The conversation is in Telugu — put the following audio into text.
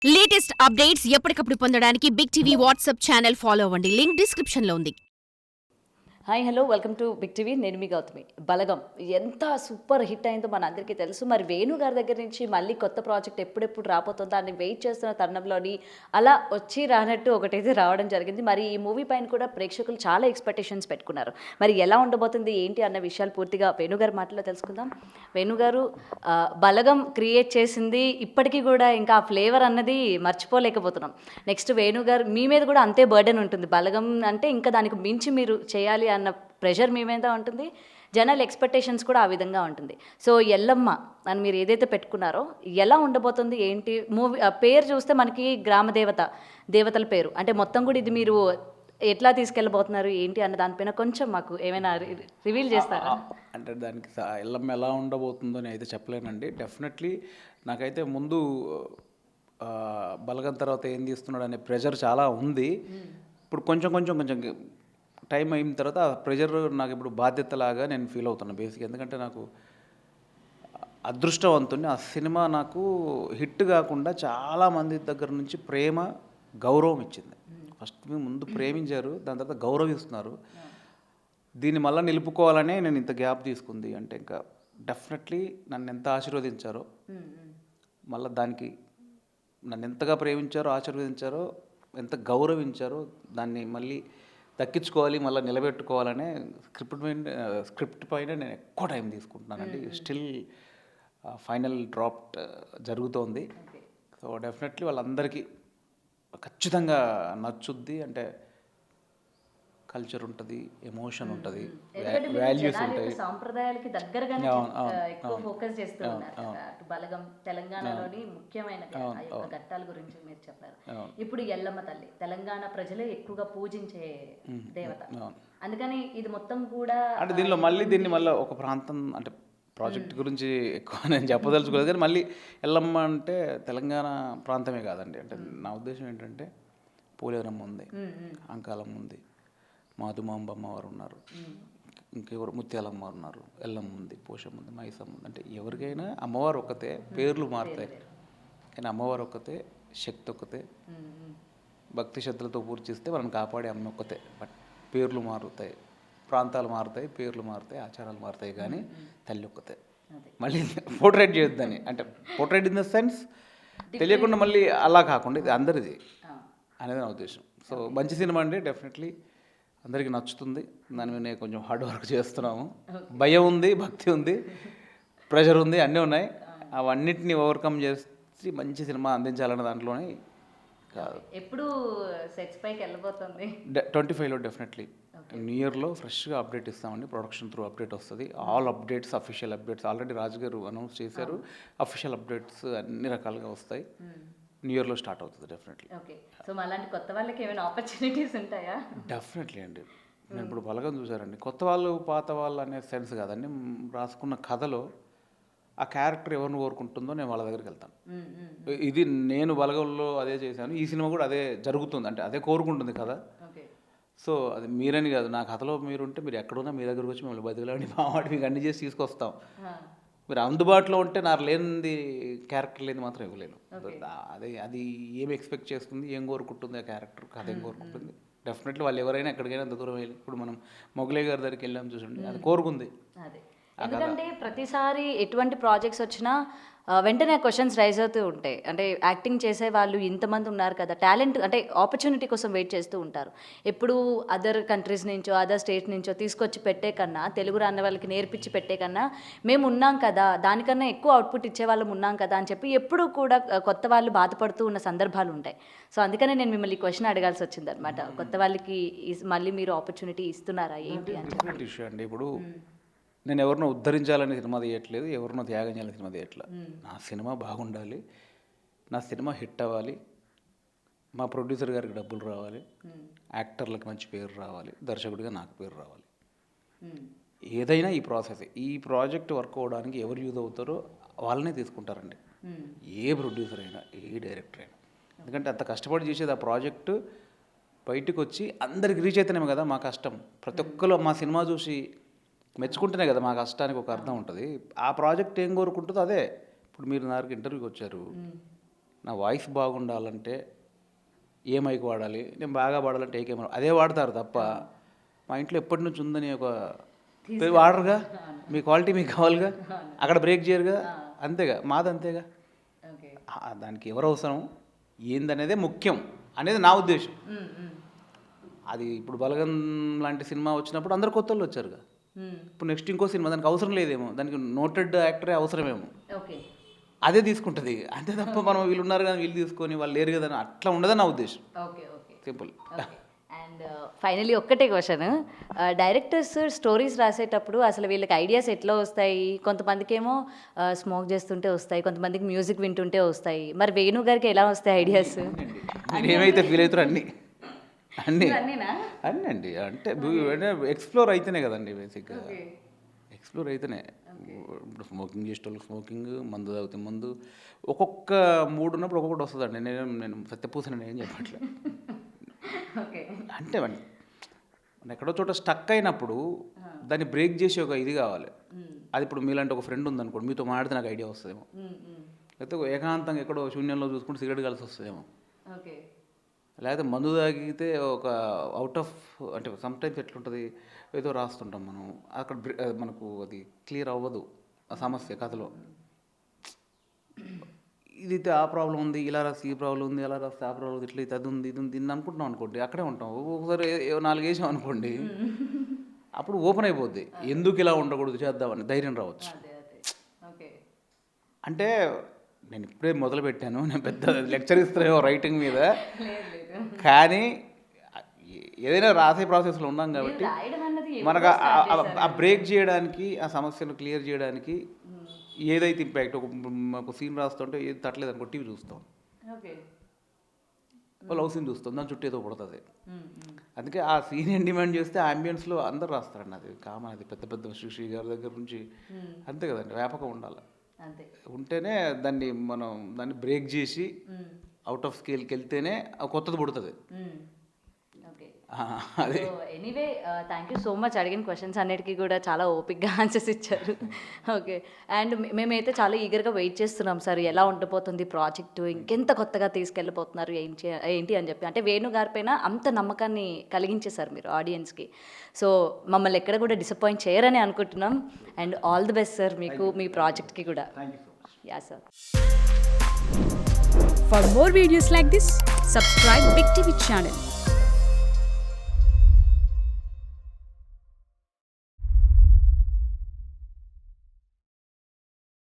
లేటెస్ట్ అప్డేట్స్ ఎప్పటికప్పుడు పొందడానికి Big TV WhatsApp channel follow అవ్వండి. లింక్ డిస్క్రిప్షన్లో ఉంది. Hi hello welcome to Big TV. నేను మీ గౌతమి. బలగం ఎంత సూపర్ హిట్ అయిందో మన అందరికీ తెలుసు. మరి వేణు గారి దగ్గర నుంచి మళ్ళీ కొత్త ప్రాజెక్ట్ ఎప్పుడెప్పుడు రాబోతుందో అని వెయిట్ చేస్తున్న తరుణంలోని అలా వచ్చి రానట్టు ఒకటైతే రావడం జరిగింది. మరి ఈ మూవీ పైన కూడా ప్రేక్షకులు చాలా ఎక్స్పెక్టేషన్స్ పెట్టుకున్నారు. మరి ఎలా ఉండబోతుంది ఏంటి అన్న విషయాలు పూర్తిగా వేణు గారి మాటలో తెలుసుకుందాం. వేణు గారు బలగం క్రియేట్ చేసింది ఇప్పటికీ కూడా ఇంకా ఆ ఫ్లేవర్ అన్నది మర్చిపోలేకపోతున్నాం. నెక్స్ట్ వేణు గారు మీ మీద కూడా అంతే బర్డెన్ ఉంటుంది. బలగం అంటే ఇంకా దానికి మించి మీరు చేయాలి అన్న ప్రెషర్ మీ మీద ఉంటుంది. జనాల ఎక్స్పెక్టేషన్స్ కూడా ఆ విధంగా ఉంటుంది. సో ఎల్లమ్మ అని మీరు ఏదైతే పెట్టుకున్నారో ఎలా ఉండబోతుంది ఏంటి మూవీ పేరు చూస్తే మనకి గ్రామ దేవతల పేరు అంటే మొత్తం కూడా ఇది మీరు ఎట్లా తీసుకెళ్ళబోతున్నారు ఏంటి అన్న దానిపైన కొంచెం మాకు ఏమైనా రివీల్ చేస్తారా? అంటే దానికి ఎల్లమ్మ ఎలా ఉండబోతుందో నేను అయితే చెప్పలేనండి. డెఫినెట్లీ నాకైతే ముందు బలగం తర్వాత ఏం తీస్తున్నాడు అనే ప్రెషర్ చాలా ఉంది. ఇప్పుడు కొంచెం టైం అయిన తర్వాత ఆ ప్రెషర్ నాకు ఇప్పుడు బాధ్యతలాగా నేను ఫీల్ అవుతున్నాను బేసిక్. ఎందుకంటే నాకు అదృష్టవంతుని ఆ సినిమా నాకు హిట్ కాకుండా చాలామంది దగ్గర నుంచి ప్రేమ గౌరవం ఇచ్చింది. ఫస్ట్ ముందు ప్రేమించారు, దాని తర్వాత గౌరవిస్తున్నారు. దీన్ని మళ్ళీ నిలుపుకోవాలనే నేను ఇంత గ్యాప్ తీసుకుంది. అంటే ఇంకా డెఫినెట్లీ నన్ను ఎంత ఆశీర్వదించారో, మళ్ళీ దానికి నన్ను ఎంతగా ప్రేమించారో, ఆశీర్వదించారో, ఎంత గౌరవించారో దాన్ని మళ్ళీ దక్కించుకోవాలి, మళ్ళీ నిలబెట్టుకోవాలనే స్క్రిప్ట్ పైన నేను ఎక్కువ టైం తీసుకుంటున్నానండి. స్టిల్ ఫైనల్ డ్రాఫ్ట్ జరుగుతోంది. సో డెఫినెట్లీ వాళ్ళందరికీ ఖచ్చితంగా నచ్చుద్ది. అంటే కల్చర్ ఉంటుంది, ఎమోషన్ ఉంటుంది, వాల్యూస్ ఉంటాయి. సాంప్రదాయాలకి దగ్గరగానే ఎక్కువ ఫోకస్ చేస్తూ ఉన్నారు. అటు బలగం తెలంగాణలోని ముఖ్యమైన ఘట్టాల గురించి మీరు చెప్పారు. ఇప్పుడు ఎల్లమ్మ తల్లి తెలంగాణ ప్రజలే ఎక్కువగా పూజించే దేవత. అందుకని ఇది మొత్తం కూడా అంటే దీన్ని మళ్ళీ ఒక ప్రాంతం అంటే ప్రాజెక్ట్ గురించి ఎక్కువ నేను చెప్పదలుచుకోలేదు. కానీ మళ్ళీ ఎల్లమ్మ అంటే తెలంగాణ ప్రాంతమే కాదండి. అంటే నా ఉద్దేశం ఏంటంటే పోలేరమ్మ ఉంది, అంకాలమ్మ ఉంది, మాధుమాంబ అమ్మవారు ఉన్నారు, ఇంకెవరు ముత్యాలమ్మ ఉన్నారు, ఎల్లమ్మ ఉంది, పోషమ్మ ఉంది, మైసమ్మ ఉంది. అంటే ఎవరికైనా అమ్మవారు ఒక్కతే, పేర్లు మారుతాయి కానీ అమ్మవారు ఒక్కతే, శక్తి ఒక్కతే. భక్తి శ్రద్ధలతో పూర్తిస్తే వాళ్ళని కాపాడే అమ్మ ఒక్కతే. బట్ పేర్లు మారుతాయి, ప్రాంతాలు మారుతాయి, పేర్లు మారుతాయి, ఆచారాలు మారుతాయి, కానీ తల్లి ఒక్కతే. మళ్ళీ పోర్ట్రేట్ చేయొద్దని, అంటే పోర్ట్రేట్ ఇన్ ద సెన్స్ తెలియకుండా మళ్ళీ అలా కాకుండా ఇది అందరిది అనేది నా ఉద్దేశం. సో మంచి సినిమా అండి, డెఫినెట్లీ అందరికీ నచ్చుతుంది. దాని మీద కొంచెం హార్డ్ వర్క్ చేస్తున్నాము. భయం ఉంది, భక్తి ఉంది, ప్రెషర్ ఉంది, అన్నీ ఉన్నాయి. అవన్నిటిని ఓవర్కమ్ చేసి మంచి సినిమా అందించాలన్న దాంట్లోనే కాదు. ఎప్పుడు సెట్స్ పైకి వెళ్ళబోతుంది? 25లో డెఫినెట్లీ న్యూ ఇయర్లో ఫ్రెష్గా అప్డేట్ ఇస్తామండి. ప్రొడక్షన్ త్రూ అప్డేట్ వస్తుంది. All updates, official updates already Raju గారు అనౌన్స్ చేశారు. అఫీషియల్ అప్డేట్స్ అన్ని రకాలుగా వస్తాయి. న్యూ ఇయర్లో స్టార్ట్ అవుతుంది డెఫినెట్లీ. ఓకే. సో అలాంటి కొత్త వాళ్ళకి ఏమైనా ఆపర్చునిటీస్ ఉంటాయా? డెఫినెట్లీ అండి. నేను ఇప్పుడు బలగం చూసారండి, కొత్త వాళ్ళు పాత వాళ్ళు అనే సెన్స్ కాదండి. రాసుకున్న కథలో ఆ క్యారెక్టర్ ఎవరిని కోరుకుంటుందో నేను వాళ్ళ దగ్గరికి వెళ్తాను. ఇది నేను బలగంలో అదే చేశాను, ఈ సినిమా కూడా అదే జరుగుతుంది. అంటే అదే కోరుకుంటుంది కదా. సో అది మీరని కాదు, నా కథలో మీరుంటే మీరు ఎక్కడున్నా మీ దగ్గరకు వచ్చి మిమ్మల్ని బతిలాడి మావాడి మీకు అన్ని చేసి తీసుకొస్తాం. మీరు అందుబాటులో ఉంటే నాకు లేనిది క్యారెక్టర్ లేని మాత్రం ఇవ్వలేను. అది ఏం ఎక్స్పెక్ట్ చేస్తుంది, ఏం కోరుకుంటుంది ఆ క్యారెక్టర్, కథ ఏం కోరుకుంటుంది. డెఫినెట్లీ వాళ్ళు ఎవరైనా ఎక్కడికైనా అంత దూరం వెళ్ళి, ఇప్పుడు మనం మొగలే గారి దగ్గరికి వెళ్ళాం చూసండి, అది కోరుకుంది. ఎందుకంటే ప్రతిసారి ఎటువంటి ప్రాజెక్ట్స్ వచ్చినా వెంటనే క్వశ్చన్స్ రైజ్ అవుతూ ఉంటాయి. అంటే యాక్టింగ్ చేసే వాళ్ళు ఇంతమంది ఉన్నారు కదా, టాలెంట్ అంటే ఆపర్చునిటీ కోసం వెయిట్ చేస్తూ ఉంటారు. ఎప్పుడు అదర్ కంట్రీస్ నుంచో అదర్ స్టేట్ నుంచో తీసుకొచ్చి పెట్టే కన్నా, తెలుగు రాని వాళ్ళకి నేర్పించి పెట్టే కన్నా మేము ఉన్నాం కదా, దానికన్నా ఎక్కువ అవుట్పుట్ ఇచ్చే వాళ్ళం ఉన్నాం కదా అని చెప్పి ఎప్పుడు కూడా కొత్త వాళ్ళు బాధపడుతూ ఉన్న సందర్భాలు ఉంటాయి. సో అందుకనే నేను మిమ్మల్ని ఈ క్వశ్చన్ అడగాల్సి వచ్చింది అనమాట. కొత్త వాళ్ళకి మళ్ళీ మీరు ఆపర్చునిటీ ఇస్తున్నారా ఏంటి అని చెప్పి. ఇష్యూ అండి. ఇప్పుడు నేను ఎవరినో ఉద్ధరించాలని సినిమా తీయట్లేదు, ఎవరినో త్యాగం చేయాలని సినిమా తీయట్లేదు. నా సినిమా బాగుండాలి, నా సినిమా హిట్ అవ్వాలి, మా ప్రొడ్యూసర్ గారికి డబ్బులు రావాలి, యాక్టర్లకు మంచి పేరు రావాలి, దర్శకుడిగా నాకు పేరు రావాలి. ఏదైనా ఈ ప్రాసెస్, ఈ ప్రాజెక్ట్ వర్క్ అవ్వడానికి ఎవరు యూజ్ అవుతారో వాళ్ళనే తీసుకుంటారండి. ఏ ప్రొడ్యూసర్ అయినా, ఏ డైరెక్టర్ అయినా. ఎందుకంటే అంత కష్టపడి చేసేది ఆ ప్రాజెక్టు బయటకు వచ్చి అందరికి రీచ్ అయితేనేమో కదా మా కష్టం. ప్రతి ఒక్కరు మా సినిమా చూసి మెచ్చుకుంటేనే కదా మా కష్టానికి ఒక అర్థం ఉంటుంది. ఆ ప్రాజెక్ట్ ఏం కోరుకుంటుందో అదే. ఇప్పుడు మీరు నాకు ఇంటర్వ్యూకి వచ్చారు, నా వాయిస్ బాగుండాలంటే ఏ మైక్ వాడాలి, నేను బాగా వాడాలంటే ఏ కెమెరా, అదే వాడతారు తప్ప మా ఇంట్లో ఎప్పటి నుంచి ఉందని ఒక వాడరుగా. మీ క్వాలిటీ మీకు కావాలిగా, అక్కడ బ్రేక్ చేయరుగా, అంతేగా, మాది అంతేగా. దానికి ఎవరు అవసరం ఏందనేదే ముఖ్యం అనేది నా ఉద్దేశం. అది ఇప్పుడు బలగం లాంటి సినిమా వచ్చినప్పుడు అందరు కొత్త వాళ్ళు వచ్చారుగా. ఇప్పుడు నెక్స్ట్ ఇంకో సినిమా దానికి అవసరం లేదేమో, దానికి నోటెడ్ యాక్టరే అవసరమేమో, అదే తీసుకుంటుంది. అంతే తప్ప మనం వీళ్ళు ఉన్నారు కానీ వీళ్ళు తీసుకొని వాళ్ళు లేరు కదా అట్లా ఉండదని నా ఉద్దేశం. సింపుల్. అండ్ ఫైనలీ ఒక్కటే క్వశ్చన్, డైరెక్టర్స్ స్టోరీస్ రాసేటప్పుడు అసలు వీళ్ళకి ఐడియాస్ ఎట్లా వస్తాయి? కొంతమందికి ఏమో స్మోక్ చేస్తుంటే వస్తాయి, కొంతమందికి మ్యూజిక్ వింటుంటే వస్తాయి. మరి వేణు గారికి ఎలా వస్తాయి ఐడియాస్? మీరు ఏమైతే ఫీల్ అవుతారో అన్నీ అండి. అంటే ఎక్స్ప్లోర్ అయితేనే కదండి బేసిక్గా, ఎక్స్ప్లోర్ అయితేనే. ఇప్పుడు స్మోకింగ్ చేసేటోళ్ళు స్మోకింగ్, మందు తాగితే మందు, ఒక్కొక్క మూడు ఉన్నప్పుడు ఒక్కొక్కటి వస్తుందండి. నేను సత్యపూసని ఏం చెప్పట్లే. అంటే మనం ఎక్కడో చోట స్టక్ అయినప్పుడు దాన్ని బ్రేక్ చేసి ఒక ఇది కావాలి. అది ఇప్పుడు మీలాంటి ఒక ఫ్రెండ్ ఉందనుకోండి, మీతో మాట్లాడితే నాకు ఐడియా వస్తుందేమో. లేకపోతే ఏకాంతంగా ఎక్కడో శూన్యంలో చూసుకుంటే సిగరెట్ కలిసి వస్తుందేమో. లేకపోతే మందు తాగితే ఒక అవుట్ ఆఫ్, అంటే సమ్టైమ్స్ ఎట్లుంటుంది, ఏదో రాస్తుంటాం మనం, అక్కడ మనకు అది క్లియర్ అవ్వదు ఆ సమస్య కథలో. ఇది ఆ ప్రాబ్లం ఉంది, ఇలా రాస్తే ఈ ప్రాబ్లం ఉంది, అలా రాస్తే ఆ ప్రాబ్లం ఉంది, ఇట్లా అది ఉంది, ఇది ఉంది ఇన్ని అనుకుంటున్నాం అనుకోండి, అక్కడే ఉంటాం. ఒకసారి 4 వేసాం అనుకోండి, అప్పుడు ఓపెన్ అయిపోద్ది. ఎందుకు ఇలా ఉండకూడదు, చేద్దామని ధైర్యం రావచ్చు. అంటే నేను ఇప్పుడే మొదలు పెట్టాను, నేను పెద్ద లెక్చర్ ఇస్తానేమో రైటింగ్ మీద, కానీ ఏదైనా రాసే ప్రాసెస్లో ఉన్నాం కాబట్టి మనకు ఆ బ్రేక్ చేయడానికి, ఆ సమస్యను క్లియర్ చేయడానికి ఏదైతే ఇంపాక్ట్, ఒక సీన్ రాస్తుంటే ఏది తట్టలేదు అనుకో, టీవీ చూస్తాం, లవ్ సీన్ చూస్తాం, దాని చుట్టూ ఏదో పడుతుంది. అందుకే ఆ సీన్ ఏం డిమాండ్ చేస్తే ఆ అంబియన్స్లో అందరు రాస్తారండి. అది కామన్, అది పెద్ద పెద్ద శ్రీ గారి దగ్గర నుంచి అంతే కదండి. వ్యాపకం ఉండాలి, ఉంటేనే దాన్ని బ్రేక్ చేసి అవుట్ ఆఫ్ స్కేల్కి వెళ్తేనే కొత్తది పుడుతుంది. అదే. Anyway thank you so much. అడిగిన క్వశ్చన్స్ అన్నిటికీ కూడా చాలా ఓపిక్గా ఆన్సర్స్ ఇచ్చారు. ఓకే. అండ్ మేమైతే చాలా ఈగర్గా వెయిట్ చేస్తున్నాం సార్, ఎలా ఉండిపోతుంది ప్రాజెక్టు, ఇంకెంత కొత్తగా తీసుకెళ్ళిపోతున్నారు ఏంటి అని చెప్పి. అంటే వేణు గారి పైన అంత నమ్మకాన్ని కలిగించేశారు మీరు ఆడియన్స్కి. సో మమ్మల్ని ఎక్కడ కూడా డిసప్పాయింట్ చేయరని అనుకుంటున్నాం. And all the best sir మీకు, మీ ప్రాజెక్ట్కి కూడా. Yeah sir. For more videos like this, subscribe Big TV channel.